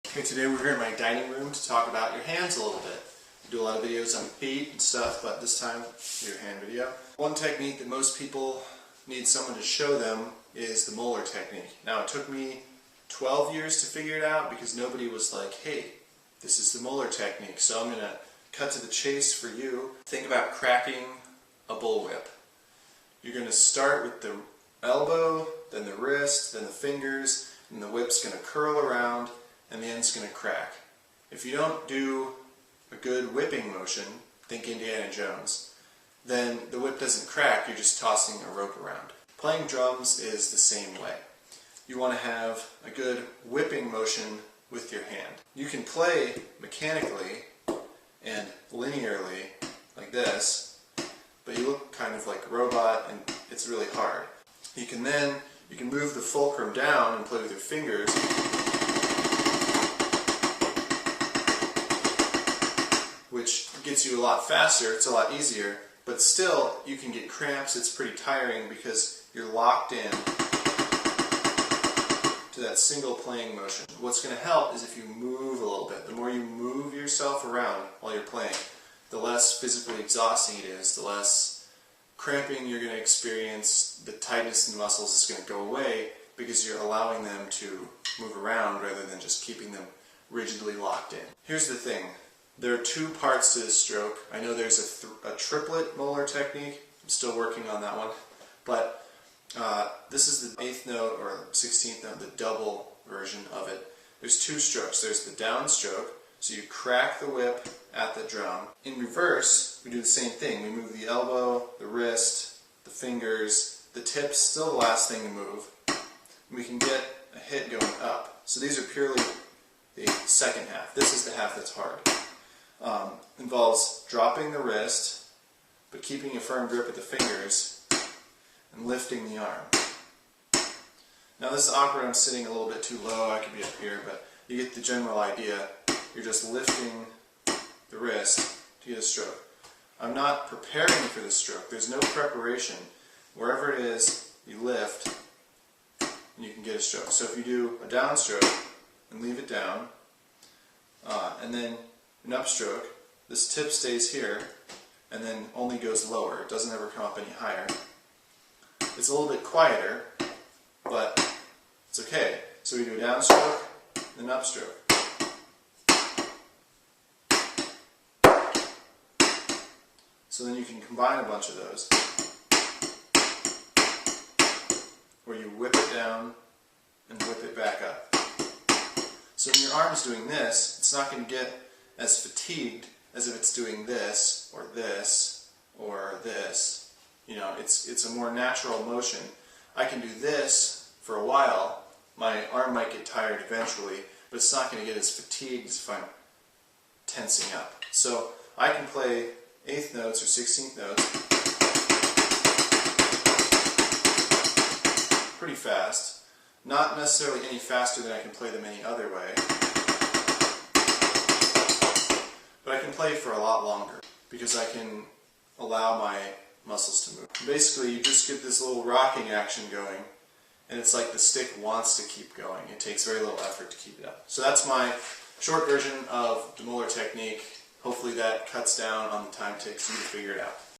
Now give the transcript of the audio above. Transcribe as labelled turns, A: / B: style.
A: Okay, today we're here in my dining room to talk about your hands a little bit. I do a lot of videos on feet and stuff, but this time, your hand video. One technique that most people need someone to show them is the Moeller technique. Now, it took me 12 years to figure it out because nobody was like, hey, this is the Moeller technique. So I'm going to cut to the chase for you. Think about cracking a bullwhip. You're going to start with the elbow, then the wrist, then the fingers, and the whip's going to curl around and the end's going to crack. If you don't do a good whipping motion, think Indiana Jones, then the whip doesn't crack, you're just tossing a rope around. Playing drums is the same way. You want to have a good whipping motion with your hand. You can play mechanically and linearly like this, but you look kind of like a robot and it's really hard. You can move the fulcrum down and play with your fingers, which gets you a lot faster, it's a lot easier, but still you can get cramps, it's pretty tiring because you're locked in to that single playing motion. What's going to help is if you move a little bit. The more you move yourself around while you're playing, the less physically exhausting it is, the less cramping you're going to experience, the tightness in the muscles is going to go away because you're allowing them to move around rather than just keeping them rigidly locked in. Here's the thing. There are two parts to this stroke. I know there's a triplet Moeller technique. I'm still working on that one. But this is the 8th note or 16th note, the double version of it. There's two strokes. There's the down stroke, so you crack the whip at the drum. In reverse, we do the same thing. We move the elbow, the wrist, the fingers, the tip's still the last thing to move. And we can get a hit going up. So these are purely the second half. This is the half that's hard. Involves dropping the wrist, but keeping a firm grip at the fingers, and lifting the arm. Now this is awkward, I'm sitting a little bit too low, I could be up here, but you get the general idea. You're just lifting the wrist to get a stroke. I'm not preparing for the stroke, there's no preparation. Wherever it is, you lift, and you can get a stroke. So if you do a downstroke, and leave it down, and then an upstroke, this tip stays here and then only goes lower. It doesn't ever come up any higher. It's a little bit quieter, but it's okay. So we do a downstroke and an upstroke. So then you can combine a bunch of those where you whip it down and whip it back up. So when your arm's doing this, it's not going to get as fatigued as if it's doing this, or this, or this. You know, it's a more natural motion. I can do this for a while, my arm might get tired eventually, but it's not going to get as fatigued as if I'm tensing up. So I can play 8th notes or 16th notes pretty fast, not necessarily any faster than I can play them any other way. But I can play for a lot longer because I can allow my muscles to move. Basically, you just get this little rocking action going, and it's like the stick wants to keep going. It takes very little effort to keep it up. So that's my short version of the Moeller technique. Hopefully that cuts down on the time it takes you to figure it out.